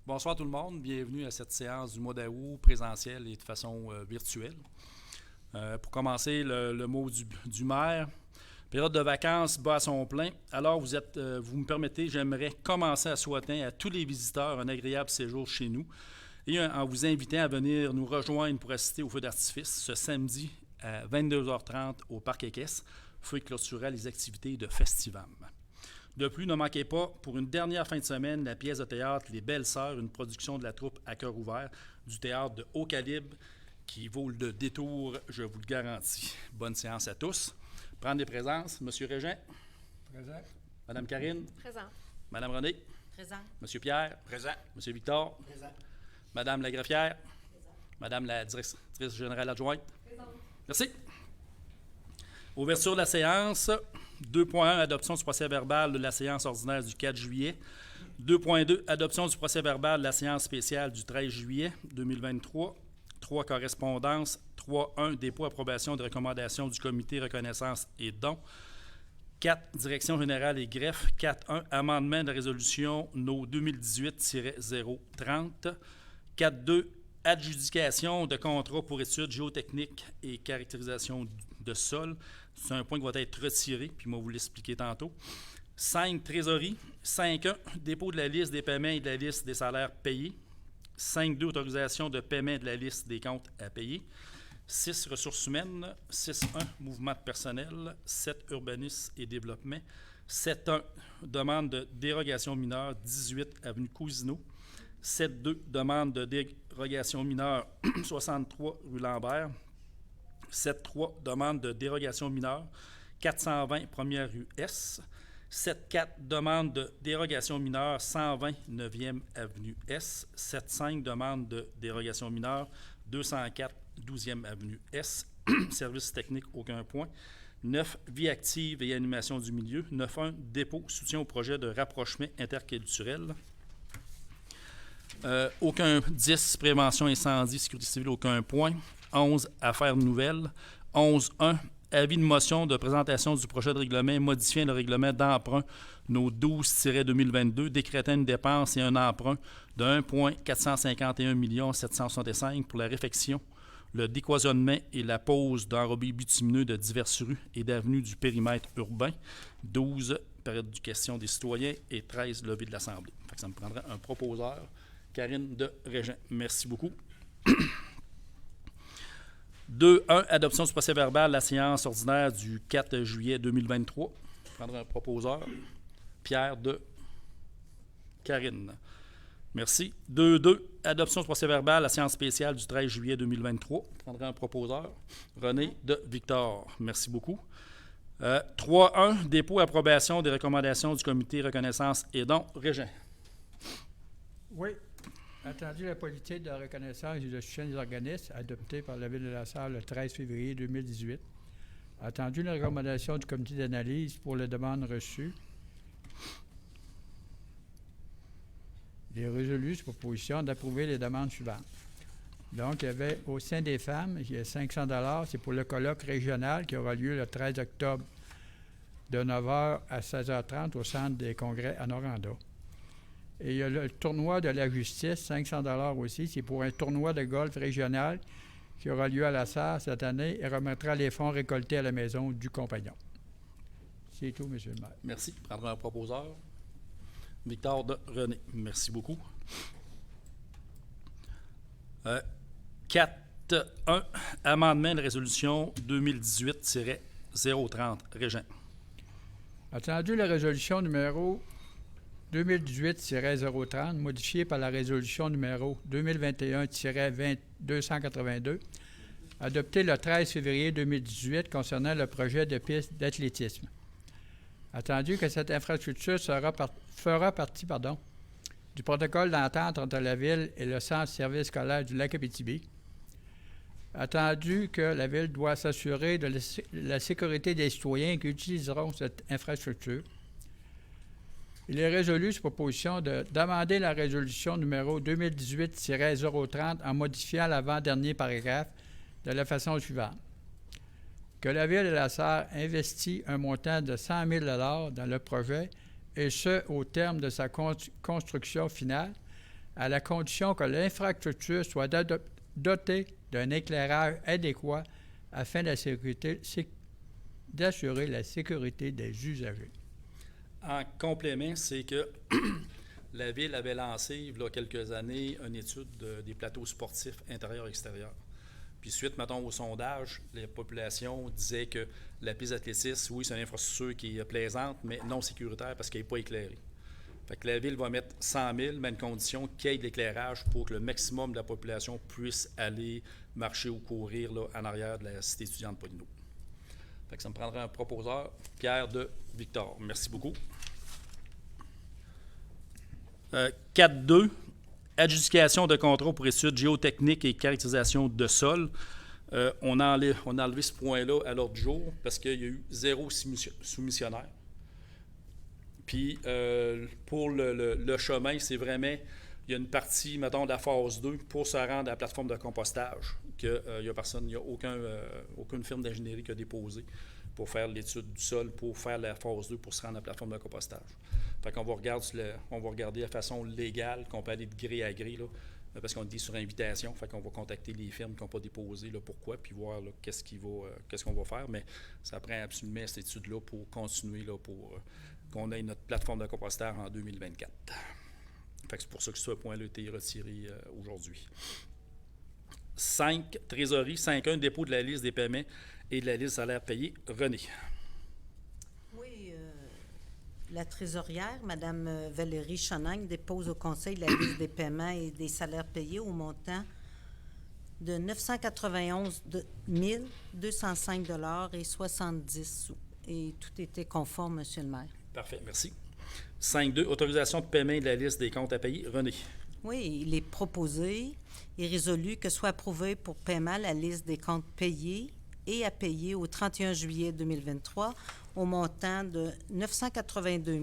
Bonsoir tout le monde, bienvenue à cette séance du mois d'août présentielle et de façon virtuelle. Pour commencer, le mot du maire. Période de vacances bat à son plein. Alors, vous me permettez, j'aimerais commencer à souhaiter à tous les visiteurs un agréable séjour chez nous et en vous invitant à venir nous rejoindre pour assister au feu d'artifice ce samedi à 22h30 au Parc Équestre, feu qui clôturera les activités de Festivam. De plus, ne manquez pas, pour une dernière fin de semaine, la pièce de théâtre Les Belles Sœurs, une production de la troupe à cœur ouvert du théâtre de haut calibre qui vaut le détour, je vous le garantis. Bonne séance à tous. Prendre des présences. Monsieur Régent. Présent. Madame Karine. Présent. Madame Renée. Présent. Monsieur Pierre. Présent. Monsieur Victor. Présent. Madame la greffière. Présent. Madame la directrice générale adjointe. Présent. Merci. Ouverture de la séance. 2.1, adoption du procès-verbal de la séance ordinaire du 4 juillet. 2.2, adoption du procès-verbal de la séance spéciale du 13 juillet 2023. 3, correspondance. 3.1, dépôt, approbation de recommandations du comité reconnaissance et dons. 4, direction générale et greffe. 4.1, amendement de résolution No 2018-030. 4.2, adjudication de contrat pour études géotechniques et caractérisation de sol. C'est un point qui va être retiré, puis moi vous l'expliquer tantôt. 5, trésorerie. 5.1, dépôt de la liste des paiements et de la liste des salaires payés. 5.2, autorisation de paiement de la liste des comptes à payer. 6, ressources humaines. 6.1, mouvement de personnel. 7, urbanisme et développement. 7.1, demande de dérogation mineure, 18 avenue Cousineau. 7.2, demande de dérogation mineure, 63 rue Lambert. 7.3, demande de dérogation mineure, 420 première rue S. 7.4, demande de dérogation mineure, 120 9e avenue S. 7.5, demande de dérogation mineure, 204 12e avenue S. Service technique, aucun point. 9, vie active et animation du milieu. 9.1, dépôt, soutien au projet de rapprochement interculturel. Aucun 10, prévention incendie, sécurité civile, aucun point. 11, affaires nouvelles. 11.1, avis de motion de présentation du projet de règlement modifiant le règlement d'emprunt No 12-2022, décrétant une dépense et un emprunt de 1,451 765 pour la réfection, le décloisonnement et la pose d'enrobés bitumineux de diverses rues et d'avenues du périmètre urbain. 12, période de questions des citoyens et 13, levée de l'Assemblée. Ça me prendrait un proposeur. Karine de Régent. Merci beaucoup. 2.1, adoption du procès-verbal de la séance ordinaire du 4 juillet 2023. Je prendrai un proposeur. Pierre de Karine. Merci. 2.2, adoption du procès-verbal de la séance spéciale du 13 juillet 2023. Je prendrai un proposeur. René de Victor. Merci beaucoup. 3.1, dépôt et approbation des recommandations du comité reconnaissance et dons. Régent. Oui. Attendu la politique de reconnaissance et de soutien des organismes adoptée par la Ville de La Sarre le 13 février 2018. Attendu la recommandation du comité d'analyse pour les demandes reçues. Il est résolu sur proposition d'approuver les demandes suivantes. Donc, il y avait au sein des femmes, il y a 500 $, c'est pour le colloque régional qui aura lieu le 13 octobre de 9h à 16h30 au centre des congrès à Noranda. Et il y a le tournoi de la justice, 500 $ aussi. C'est pour un tournoi de golf régional qui aura lieu à La Sarre cette année et remettra les fonds récoltés à la maison du compagnon. C'est tout, M. le maire. Merci. Je prendrai un proposeur. Victor de René. Merci beaucoup. 4.1, amendement de résolution 2018-030. Régent. Attendu la résolution numéro 2018-030, modifiée par la résolution numéro 2021-282, adoptée le 13 février 2018 concernant le projet de piste d'athlétisme. Attendu que cette infrastructure fera partie du protocole d'entente entre la Ville et le centre de service scolaire du Lac-Abitibi. Attendu que la Ville doit s'assurer de la sécurité des citoyens qui utiliseront cette infrastructure. Il est résolu sur proposition d'amender la résolution numéro 2018-030 en modifiant l'avant-dernier paragraphe de la façon suivante. Que la Ville de La Sarre investit un montant de 100 000 $ dans le projet, et ce, au terme de sa construction finale, à la condition que l'infrastructure soit dotée d'un éclairage adéquat afin d'assurer la sécurité des usagers. En complément, c'est que la Ville avait lancé, il y a quelques années, une étude des plateaux sportifs intérieurs-extérieurs. Puis suite, mettons, au sondage, les populations disaient que la piste d'athlétisme, oui, c'est une infrastructure qui est plaisante, mais non sécuritaire parce qu'elle n'est pas éclairée. Fait que la Ville va mettre 100 000, mais à une condition qu'il y ait de l'éclairage pour que le maximum de la population puisse aller marcher ou courir là, en arrière de la cité étudiante de Paulino. Fait que ça me prendrait un proposeur, Pierre de Victor. Merci beaucoup. 4.2, adjudication de contrat pour études géotechniques et caractérisation de sol. On a enlevé ce point-là à l'ordre du jour parce qu'il y a eu 0 soumissionnaire. Puis, pour le chemin, c'est vraiment, il y a une partie, mettons, de la phase 2 pour se rendre à la plateforme de compostage, qu'il n'y a personne, il n'y a aucune firme d'ingénierie qui a déposé pour faire l'étude du sol, pour faire la phase 2, pour se rendre à la plateforme de compostage. Fait qu'on va regarder la façon légale qu'on peut aller de gré à gré, là, parce qu'on dit sur invitation. Fait qu'on va contacter les firmes qui n'ont pas déposé, là, pourquoi, puis voir là, qu'est-ce qu'on va faire. Mais ça prend absolument cette étude-là pour continuer, là, pour qu'on ait notre plateforme de compostage en 2024. Fait que c'est pour ça que ce point-là a été retiré aujourd'hui. 5, trésorerie. 5.1, dépôt de la liste des paiements et de la liste salaires payés. René. Oui, la trésorière, Mme Valérie Chanagne, dépose au Conseil la liste des paiements et des salaires payés au montant de 991 205 et 70 sous. Et tout était conforme, M. le maire. Parfait, merci. 5.2, autorisation de paiement de la liste des comptes à payer. René. Oui, il est proposé et résolu que soit approuvé pour paiement la liste des comptes payés et à payer au 31 juillet 2023 au montant de 982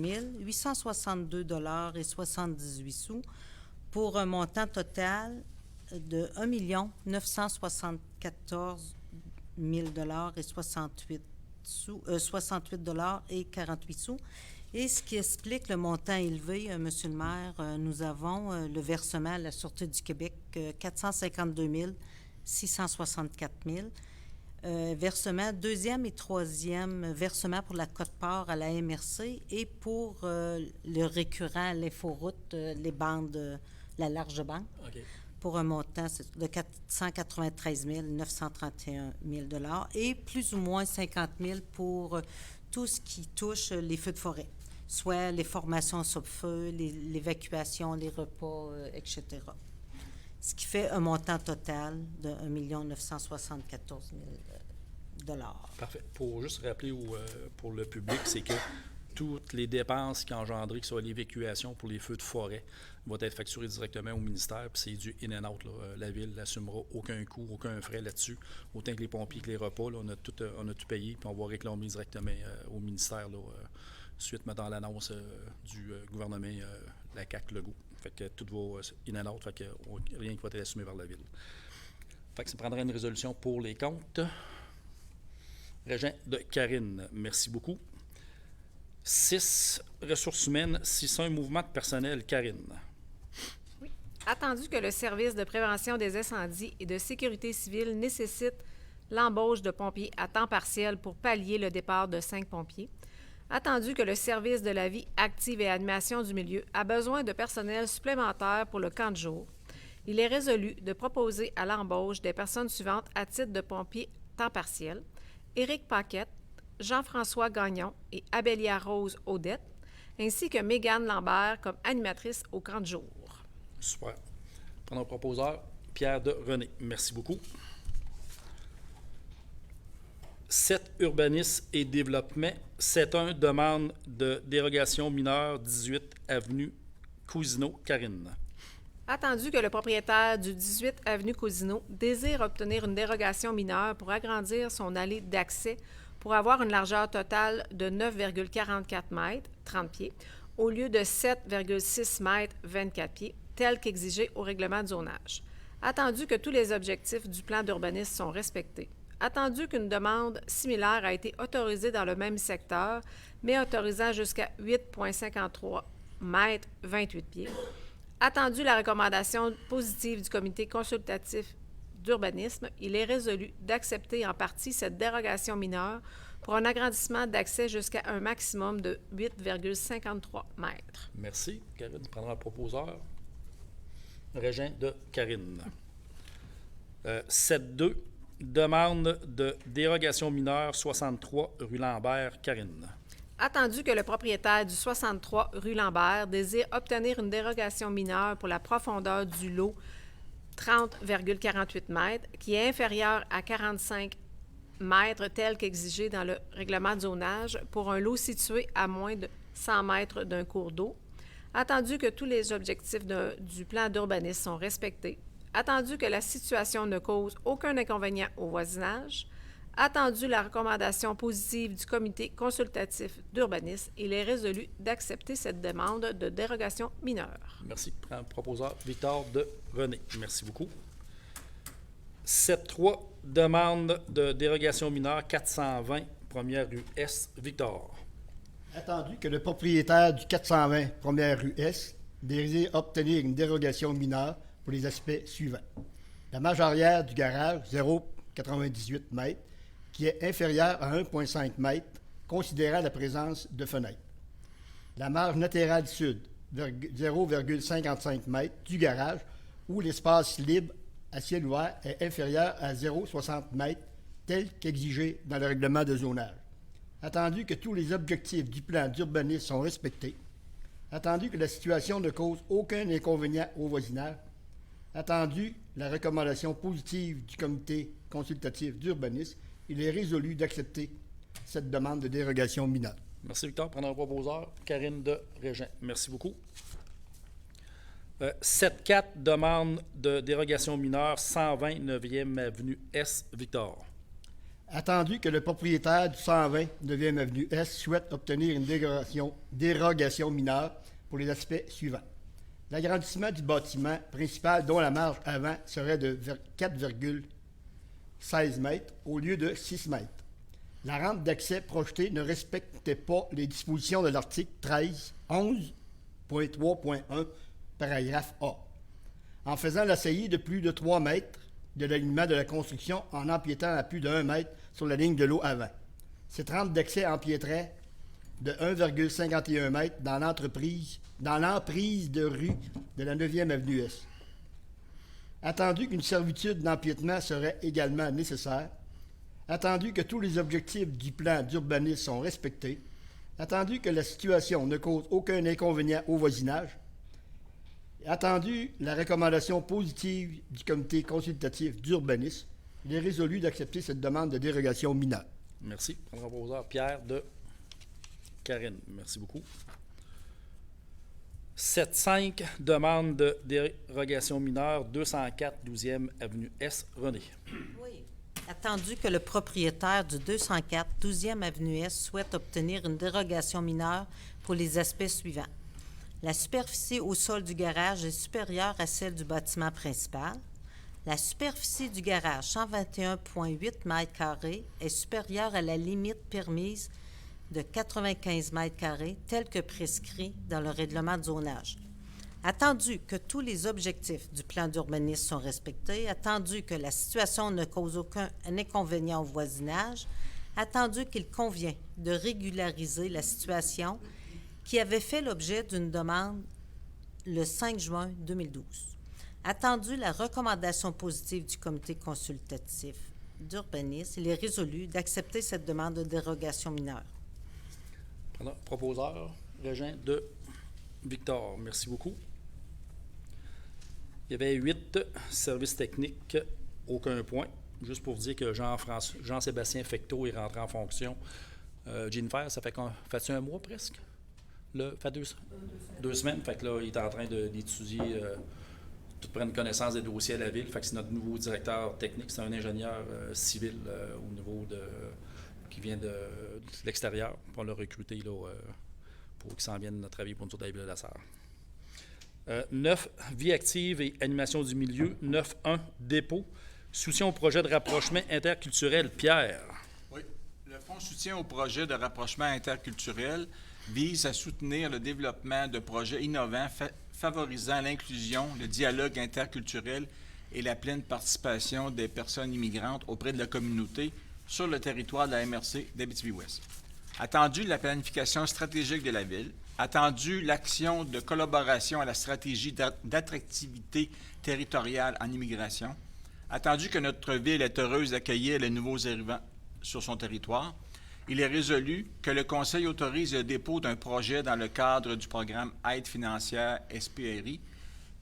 862 et 78 sous pour un montant total de 1 974 000 et 68 et 48 sous. Et ce qui explique le montant élevé, Monsieur le maire, nous avons le versement à la Sûreté du Québec, 452 664 000. Versement, deuxième et troisième versement pour la quote-part à la MRC et pour le récurrent à l'Inforoute, les bandes, la large bande, OK. pour un montant de 493 931 000 et plus ou moins 50 000 pour tout ce qui touche les feux de forêt, soit les formations sur feu, l'évacuation, les repas, etc. Ce qui fait un montant total de 1 974 000 Parfait. Pour juste rappeler pour le public, c'est que toutes les dépenses qui engendrées, que ce soit l'évacuation pour les feux de forêt, vont être facturées directement au ministère, puis c'est du in and out. Là. La Ville n'assumera aucun coût, aucun frais là-dessus. Autant que les pompiers que les repas, là, on a tout payé, puis on va réclamer directement au ministère, là, suite maintenant à l'annonce du gouvernement, la CAQ Legault. Fait que tout va in and out, fait que rien qui va être assumé par la Ville. Fait que ça prendrait une résolution pour les comptes. Régent de Karine, merci beaucoup. 6, ressources humaines, 6.1, mouvement de personnel, Karine. Oui. Attendu que le service de prévention des incendies et de sécurité civile nécessite l'embauche de pompiers à temps partiel pour pallier le départ de 5 pompiers. Attendu que le service de la vie active et animation du milieu a besoin de personnel supplémentaire pour le camp de jour, il est résolu de proposer à l'embauche des personnes suivantes à titre de pompiers temps partiel: Éric Paquette, Jean-François Gagnon et Abélia Rose Audette, ainsi que Mégane Lambert comme animatrice au camp de jour. Super. Prenons un proposeur, Pierre de René. Merci beaucoup. 7, urbanisme et développement. 7.1, demande de dérogation mineure, 18 avenue Cousineau, Karine. Attendu que le propriétaire du 18 avenue Cousineau désire obtenir une dérogation mineure pour agrandir son allée d'accès pour avoir une largeur totale de 9,44 mètres, 30 pieds, au lieu de 7,6 mètres, 24 pieds, tel qu'exigé au règlement de zonage. Attendu que tous les objectifs du plan d'urbanisme sont respectés. Attendu qu'une demande similaire a été autorisée dans le même secteur, mais autorisant jusqu'à 8,53 mètres, 28 pieds. Attendu la recommandation positive du comité consultatif d'urbanisme, il est résolu d'accepter en partie cette dérogation mineure pour un agrandissement d'accès jusqu'à un maximum de 8,53 mètres. Merci. Karine prendra le proposeur. Régent de Karine. 7.2. Demande de dérogation mineure 63 rue Lambert. Karine. Attendu que le propriétaire du 63 rue Lambert désire obtenir une dérogation mineure pour la profondeur du lot 30,48 mètres, qui est inférieure à 45 mètres tel qu'exigé dans le règlement de zonage pour un lot situé à moins de 100 mètres d'un cours d'eau. Attendu que tous les objectifs du plan d'urbanisme sont respectés. Attendu que la situation ne cause aucun inconvénient au voisinage. Attendu la recommandation positive du comité consultatif d'urbanisme, il est résolu d'accepter cette demande de dérogation mineure. Merci. Proposeur Victor de René. Merci beaucoup. 7.3. Demande de dérogation mineure 420 première rue Est. Victor. Attendu que le propriétaire du 420 première rue Est désire obtenir une dérogation mineure pour les aspects suivants. La marge arrière du garage, 0,98 m, qui est inférieure à 1,5 m, considérant la présence de fenêtres. La marge latérale sud, 0,55 m du garage, où l'espace libre à ciel ouvert est inférieur à 0,60 m, tel qu'exigé dans le règlement de zonage. Attendu que tous les objectifs du plan d'urbanisme sont respectés. Attendu que la situation ne cause aucun inconvénient au voisinage. Attendu la recommandation positive du comité consultatif d'urbanisme, il est résolu d'accepter cette demande de dérogation mineure. Merci, Victor. Prenons un proposeur. Karine de Régent. Merci beaucoup. 7.4. Demande de dérogation mineure 129e avenue Est. Victor. Attendu que le propriétaire du 120 9e avenue Est souhaite obtenir une dérogation mineure pour les aspects suivants. L'agrandissement du bâtiment principal dont la marge avant serait de 4,16 mètres au lieu de 6 mètres. La rampe d'accès projetée ne respectait pas les dispositions de l'article 13.11.3.1, paragraphe A, en faisant la saillie de plus de 3 mètres de l'alignement de la construction en empiétant à plus de 1 mètre sur la ligne de l'eau avant. Cette rampe d'accès empiéterait de 1,51 mètre dans l'emprise de rue de la 9e avenue Est. Attendu qu'une servitude d'empiètement serait également nécessaire. Attendu que tous les objectifs du plan d'urbanisme sont respectés. Attendu que la situation ne cause aucun inconvénient au voisinage. Attendu la recommandation positive du comité consultatif d'urbanisme, il est résolu d'accepter cette demande de dérogation mineure. Merci. Proposeur Pierre de Karine. Merci beaucoup. 7.5. Demande de dérogation mineure 204 12e avenue Est. René. Oui. Attendu que le propriétaire du 204 12e avenue Est souhaite obtenir une dérogation mineure pour les aspects suivants. La superficie au sol du garage est supérieure à celle du bâtiment principal. La superficie du garage, 121,8 m², est supérieure à la limite permise de 95 m², telle que prescrit dans le règlement de zonage. Attendu que tous les objectifs du plan d'urbanisme sont respectés, attendu que la situation ne cause aucun inconvénient au voisinage, attendu qu'il convient de régulariser la situation qui avait fait l'objet d'une demande le 5 juin 2012. Attendu la recommandation positive du comité consultatif d'urbanisme, il est résolu d'accepter cette demande de dérogation mineure. Proposeur, Régent de Victor. Merci beaucoup. Il y avait 8 services techniques, aucun point. Juste pour vous dire que Jean-Sébastien Fecteau est rentré en fonction. Jennifer, ça fait un mois presque? Là, fait 2 semaines. Fait que là, il est en train d'étudier, de prendre connaissance des dossiers à la ville. Fait que c'est notre nouveau directeur technique. C'est un ingénieur civil au niveau qui vient de l'extérieur. On l'a recruté là, pour qu'il s'en vienne travailler pour nous autres à la ville de la Sarre. 9. Vie active et animation du milieu. 9.1. Dépôt. Soutien au projet de rapprochement interculturel. Pierre. Oui. Le Fonds soutien au projet de rapprochement interculturel vise à soutenir le développement de projets innovants favorisant l'inclusion, le dialogue interculturel et la pleine participation des personnes immigrantes auprès de la communauté sur le territoire de la MRC d'Abitibi-Ouest. Attendu la planification stratégique de la ville, attendu l'action de collaboration à la stratégie d'attractivité territoriale en immigration, attendu que notre ville est heureuse d'accueillir les nouveaux arrivants sur son territoire, il est résolu que le Conseil autorise le dépôt d'un projet dans le cadre du programme Aide financière SPRI,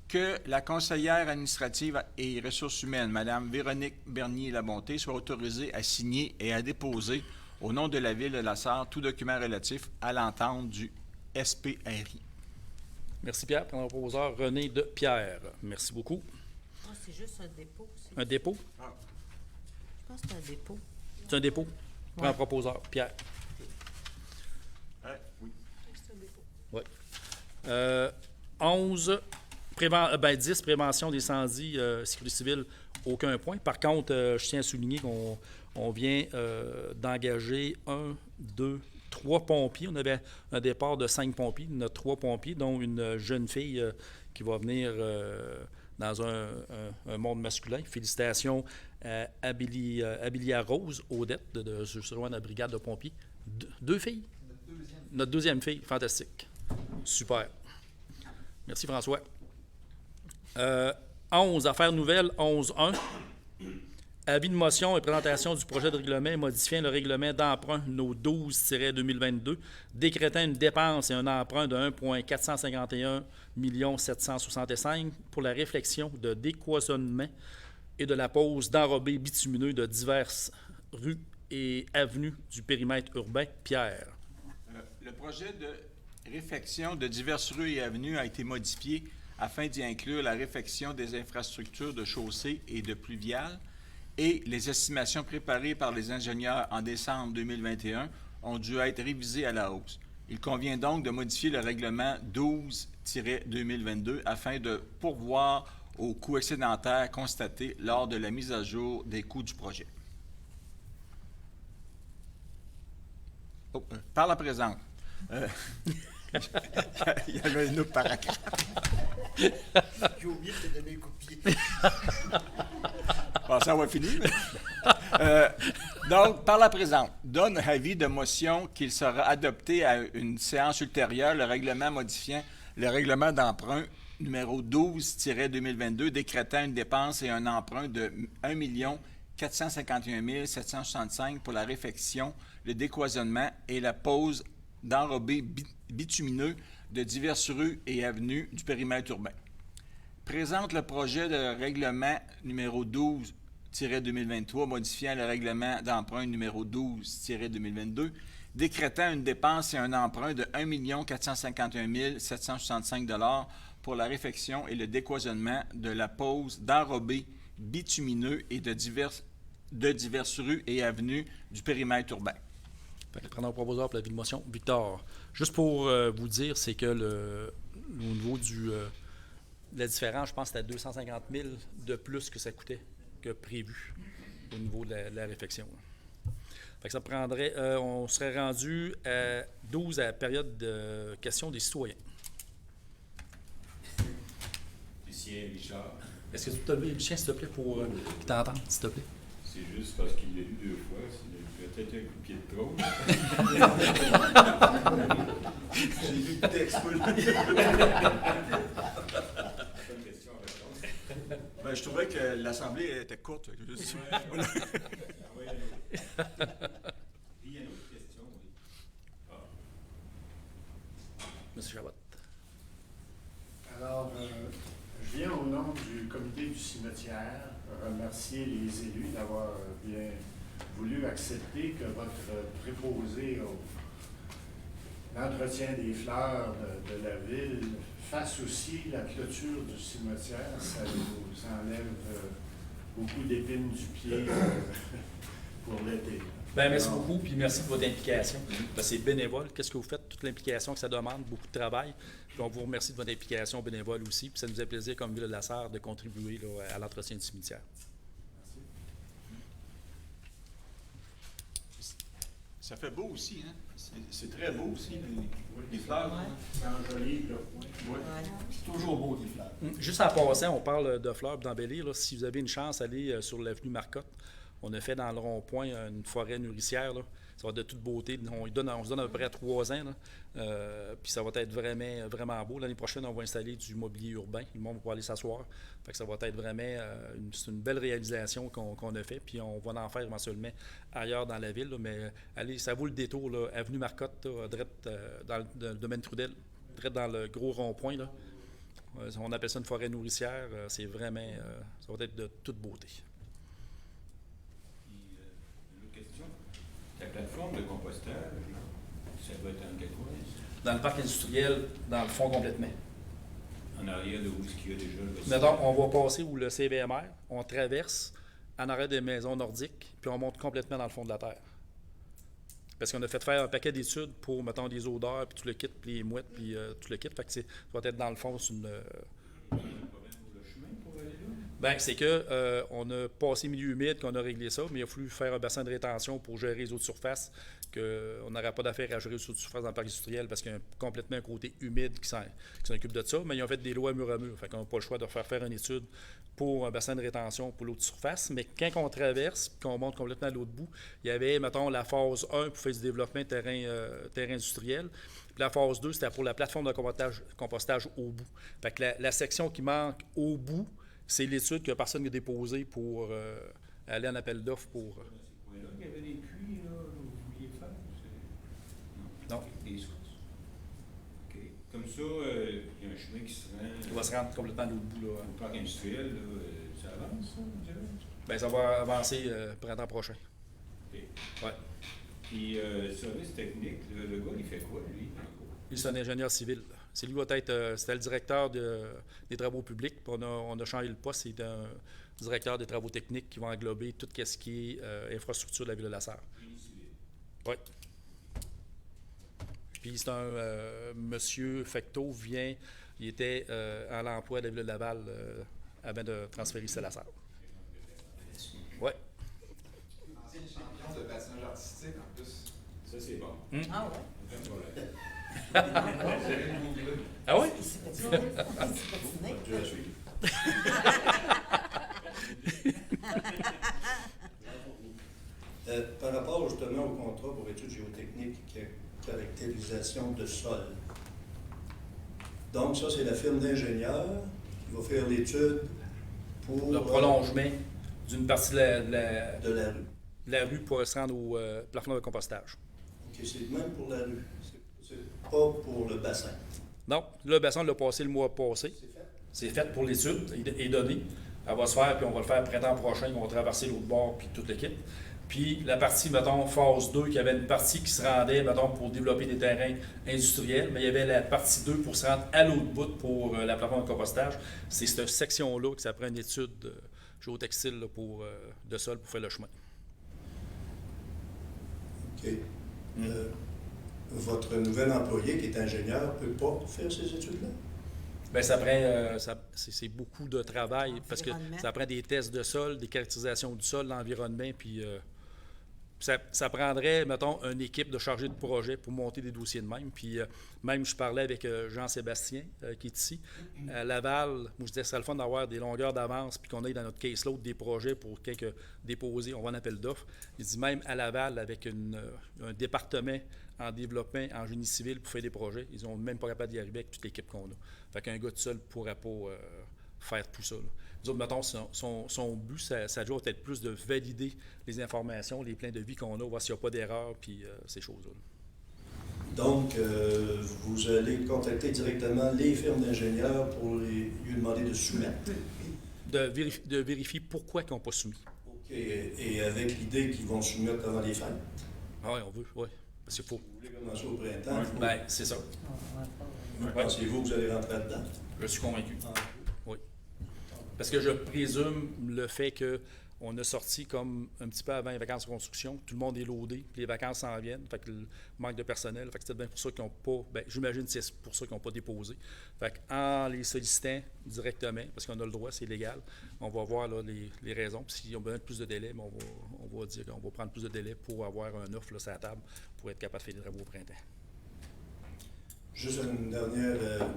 que la conseillère administrative et ressources humaines, Mme Véronique Bernier-Labonté, soit autorisée à signer et à déposer au nom de la Ville de La Sarre tout document relatif à l'entente du SPRI. Merci Pierre. Président proposeur René de Pierre. Merci beaucoup. Ah, c'est juste un dépôt. Un dépôt? Je pense que c'est un dépôt. C'est un dépôt? Président proposeur Pierre. Oui. Oui. 11, 10, prévention d'incendie, sécurité civile, aucun point. Par contre, je tiens à souligner qu'on vient d'engager 3 pompiers. On avait un départ de 5 pompiers. On a 3 pompiers, dont une jeune fille qui va venir dans un monde masculin. Félicitations à Abilia Rose, Odette, de la brigade de pompiers. 2 filles? Notre deuxième fille. Fantastique. Super. Merci, François. 11, affaires nouvelles, 11.1. Avis de motion et présentation du projet de règlement modifiant le règlement d'emprunt No 12-2022, décrétant une dépense et un emprunt de 1,451 765 pour la réflexion de décloisonnement et de la pose d'enrobés bitumineux de diverses rues et avenues du périmètre urbain. Pierre. Le projet de réfection de diverses rues et avenues a été modifié afin d'y inclure la réfection des infrastructures de chaussées et de pluviales, et les estimations préparées par les ingénieurs en décembre 2021 ont dû être révisées à la hausse. Il convient donc de modifier le règlement 12-2022 afin de pourvoir aux coûts excédentaires constatés lors de la mise à jour des coûts du projet. Par la présente. Il y avait un autre paragraphe. J'ai oublié de te donner un coup de pied. Bon, ça va finir. Donc, par la présente, donne avis de motion qu'il sera adopté à une séance ultérieure le règlement modifiant le règlement d'emprunt numéro 12-2022, décrétant une dépense et un emprunt de 1 451 765 pour la réfection, le décloisonnement et la pose d'enrobés bitumineux de diverses rues et avenues du périmètre urbain. Présente le projet de règlement numéro 12-2023 modifiant le règlement d'emprunt numéro 12-2022, décrétant une dépense et un emprunt de 1 451 765 pour la réfection et le décloisonnement de la pose d'enrobés bitumineux et de diverses rues et avenues du périmètre urbain. Le président proposeur pour la vie de motion, Victor. Juste pour vous dire, c'est que au niveau de la différence, je pense que c'était 250 000 de plus que ça coûtait que prévu au niveau de la réflexion. Fait que ça prendrait, on serait rendu à 12 à la période de questions des citoyens. Lucien Richard. Est-ce que tu peux te lever, Lucien, s'il te plaît, pour qu'il t'entende, s'il te plaît? C'est juste parce qu'il l'a lu 2 fois. Il a peut-être un coup de pied de trop. J'ai lu le texte. Ben, je trouvais que l'Assemblée était courte. Il y a une autre question, oui. Monsieur Chabot. Alors, je viens au nom du comité du cimetière remercier les élus d'avoir bien voulu accepter que votre préposé au l'entretien des fleurs de la ville fasse aussi la clôture du cimetière. Ça vous enlève beaucoup d'épines du pied pour l'été. Bien, merci beaucoup, puis merci de votre implication. Ben, c'est bénévole. Qu'est-ce que vous faites? Toute l'implication que ça demande, beaucoup de travail. Puis on vous remercie de votre implication bénévole aussi. Puis ça nous fait plaisir, comme Ville de la Sarre, de contribuer là, à l'entretien du cimetière. Ça fait beau aussi, hein? C'est très beau aussi, les fleurs. C'est enjolive, là. Ouais. C'est toujours beau, des fleurs. Juste en passant, on parle de fleurs d'embellir. Là. Si vous avez une chance, allez sur l'avenue Marcotte. On a fait dans le rond-point une forêt nourricière. Là. Ça va être de toute beauté. On se donne à peu près 3 ans. Puis ça va être vraiment, vraiment beau. L'année prochaine, on va installer du mobilier urbain. Le monde va pouvoir aller s'asseoir. Fait que ça va être vraiment c'est une belle réalisation qu'on a fait. Puis on va en faire éventuellement ailleurs dans la ville. Là. Mais allez, ça vaut le détour. Là. Avenue Marcotte, là, direct, dans le domaine Trudel, direct dans le gros rond-point. Là. On appelle ça une forêt nourricière. C'est vraiment, ça va être de toute beauté. Une autre question. La plateforme de compostage, ça doit être en quel coin? Dans le parc industriel, dans le fond complètement. En arrière de où est-ce qu'il y a déjà le... Mettons, on va passer où le CVMR, on traverse en arrière des maisons nordiques, puis on monte complètement dans le fond de la terre. Parce qu'on a fait faire un paquet d'études pour, mettons, des odeurs, puis tout le kit, puis les mouettes, puis tout le kit. Fait que ça doit être dans le fond, c'est une... Il y a un problème pour le chemin pour aller là? Ben, c'est que on a passé milieu humide, qu'on a réglé ça, mais il a fallu faire un bassin de rétention pour gérer les eaux de surface, qu'on n'aurait pas d'affaire à gérer les eaux de surface dans le parc industriel parce qu'il y a complètement un côté humide qui s'occupe de ça, mais ils ont fait des lois mur à mur. Fait qu'on n'a pas le choix de faire une étude pour un bassin de rétention pour l'eau de surface, mais quand on traverse, qu'on monte complètement à l'autre bout, il y avait, mettons, la phase 1 pour faire du développement de terrain industriel. Puis la phase 2, c'était pour la plateforme de compostage au bout. Fait que la section qui manque au bout, c'est l'étude que personne n'a déposée pour aller en appel d'offres pour... C'est là qu'il y avait des puits, là, où vous vouliez faire? Non. Des sources. OK. Comme ça, il y a un chemin qui se rend... Il va se rendre complètement à l'autre bout. Là. Au parc industriel, là, ça avance, ça, on dirait? Bien, ça va avancer printemps prochain. OK. Ouais. Puis, service technique, le gars, il fait quoi, lui? Lui, c'est un ingénieur civil. C'est lui va être, c'était le directeur des travaux publics. Puis on a changé le poste. C'est un directeur des travaux techniques qui va englober tout ce qui est infrastructure de la ville de La Sarre. Oui. Puis c'est un monsieur Fecteau il était à l'emploi de la ville de Laval avant de transférer ici à La Sarre. Oui. Ancien champion de patinage artistique en plus. Ça, c'est bon. Ah ouais? Aucun problème. Ah oui? Il s'est patiné. Dieu a suivi. Par rapport justement au contrat pour études géotechniques et caractérisation de sol. Donc ça, c'est la firme d'ingénieurs qui va faire l'étude pour... Le prolongement d'une partie de de la rue. la rue pour se rendre au plafond de compostage. OK, c'est même pour la rue. C'est pas pour le bassin. Non, le bassin, on l'a passé le mois passé. C'est fait? C'est fait pour l'étude et donné. Elle va se faire, puis on va le faire printemps prochain. On va traverser l'autre bord, puis toute l'équipe. Puis la partie, mettons, phase 2, qui avait une partie qui se rendait, mettons, pour développer des terrains industriels, mais il y avait la partie 2 pour se rendre à l'autre bout pour la plateforme de compostage. C'est cette section-là que ça prend une étude géotextile là, de sol pour faire le chemin. OK. Votre nouvel employé qui est ingénieur ne peut pas faire ces études-là? Bien, ça prend, c'est beaucoup de travail parce que Environnement. ça prend des tests de sol, des caractérisations du sol, l'environnement, puis ça prendrait, mettons, une équipe de chargés de projet pour monter des dossiers de même. Puis même, je parlais avec Jean-Sébastien, qui est ici. À Laval, moi, je disais, ce serait le fun d'avoir des longueurs d'avance puis qu'on ait dans notre caseload des projets pour quelques déposés. On va en appel d'offres. Il dit même à Laval, avec un département en développement, en génie civil pour faire des projets, ils sont même pas capables d'y arriver avec toute l'équipe qu'on a. Fait qu'un gars tout seul ne pourrait pas faire tout ça. Là. Nous autres, mettons, son but, ça doit être plus de valider les informations, les plans de vie qu'on a, voir s'il n'y a pas d'erreur, puis ces choses-là. Donc, vous allez contacter directement les firmes d'ingénieurs pour lui demander de soumettre. De vérifier pourquoi ils n'ont pas soumis. OK. Et avec l'idée qu'ils vont soumettre avant les fêtes. Ah oui, on veut, oui. Parce qu'il faut. Vous voulez commencer au printemps? Bien, c'est ça. Pensez-vous que vous allez rentrer là-dedans? Je suis convaincu. Ah. Oui. Parce que je présume le fait que on a sorti comme un petit peu avant les vacances de construction. Tout le monde est loadé, puis les vacances s'en viennent. Fait que le manque de personnel. Fait que c'est bien pour ça qu'ils n'ont pas. Ben, j'imagine que c'est pour ça qu'ils n'ont pas déposé. Fait qu'en les sollicitant directement, parce qu'on a le droit, c'est légal, on va voir là, les raisons. Puis s'ils ont besoin de plus de délai, ben, on va dire qu'on va prendre plus de délai pour avoir un offre là, sur la table pour être capable de faire les travaux au printemps. Juste une dernière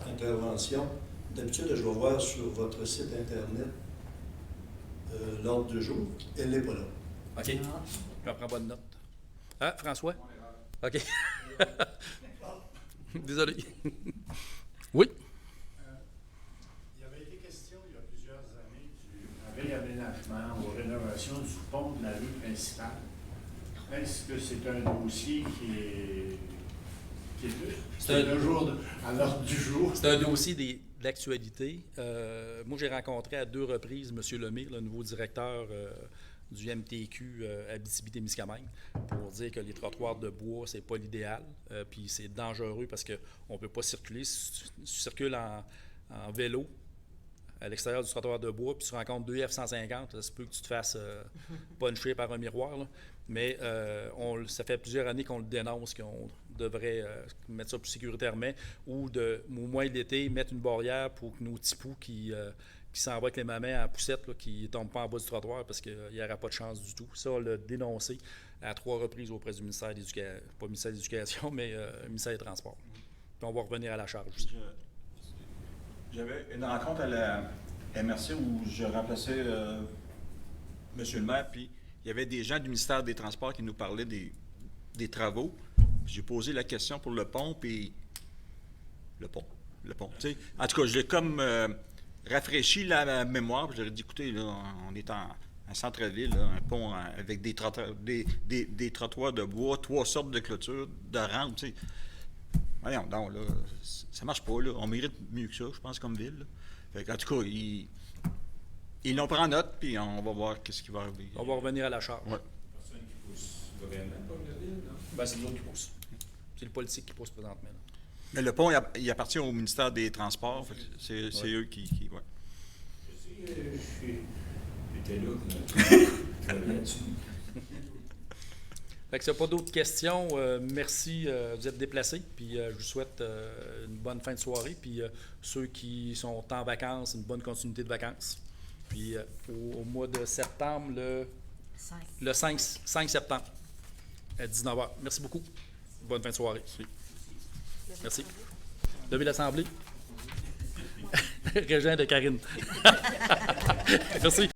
intervention. D'habitude, je vais voir sur votre site Internet l'ordre du jour. Elle n'est pas là. OK. Je prends bonne note. Ah, François? OK. Désolé. Oui? Il y avait été question il y a plusieurs années du réaménagement ou rénovation du pont de la rue principale. Est-ce que c'est un dossier qui est toujours à l'ordre du jour? C'est un dossier d'actualité. Moi, j'ai rencontré à 2 reprises M. Lemire, le nouveau directeur du MTQ Abitibi-Témiscamingue, pour dire que les trottoirs de bois, c'est pas l'idéal. Puis c'est dangereux parce qu'on ne peut pas circuler. Si tu circules en vélo à l'extérieur du trottoir de bois, puis tu rencontres 2 F-150, ça se peut que tu te fasses puncher par un miroir. Là. Mais ça fait plusieurs années qu'on le dénonce, qu'on devrait mettre ça plus sécuritairement, ou au moins l'été, mettre une barrière pour que nos petits poux qui s'en vont avec les mamans en poussette, là, qui ne tombent pas en bas du trottoir parce qu'il n'y aura pas de chance du tout. Ça, on l'a dénoncé à 3 reprises auprès du ministère de l'Éducation, pas le ministère de l'Éducation, mais le ministère des Transports. Puis on va revenir à la charge aussi. J'avais une rencontre à la MRC où je remplaçais M. le maire, puis il y avait des gens du ministère des Transports qui nous parlaient des travaux. J'ai posé la question pour le pont, puis le pont. Tu sais, en tout cas, je l'ai comme rafraîchi la mémoire, puis j'aurais dit, écoutez, là, on est en centre-ville, là, un pont avec des trottoirs de bois, 3 sortes de clôtures, de rampes, tu sais. Voyons donc, là, ça marche pas, là. On mérite mieux que ça, je pense, comme ville. Fait qu'en tout cas, ils l'ont pris en note, puis on va voir qu'est-ce qui va arriver. On va revenir à la charge. Ouais. Personne qui pousse vraiment pas la ville, non? Ben, c'est nous autres qui poussent. C'est le politique qui pousse présentement. Là. Mais le pont, il appartient au ministère des Transports. Fait que c'est eux qui ouais. Je sais, j'étais là, je travaillais dessus. Fait que s'il n'y a pas d'autres questions, merci, vous êtes déplacés, puis je vous souhaite une bonne fin de soirée, puis ceux qui sont en vacances, une bonne continuité de vacances. Puis au mois de septembre, le 5 septembre, à 19h. Merci beaucoup. Bonne fin de soirée. Merci. Levez l'Assemblée. Régent de Karine. Merci.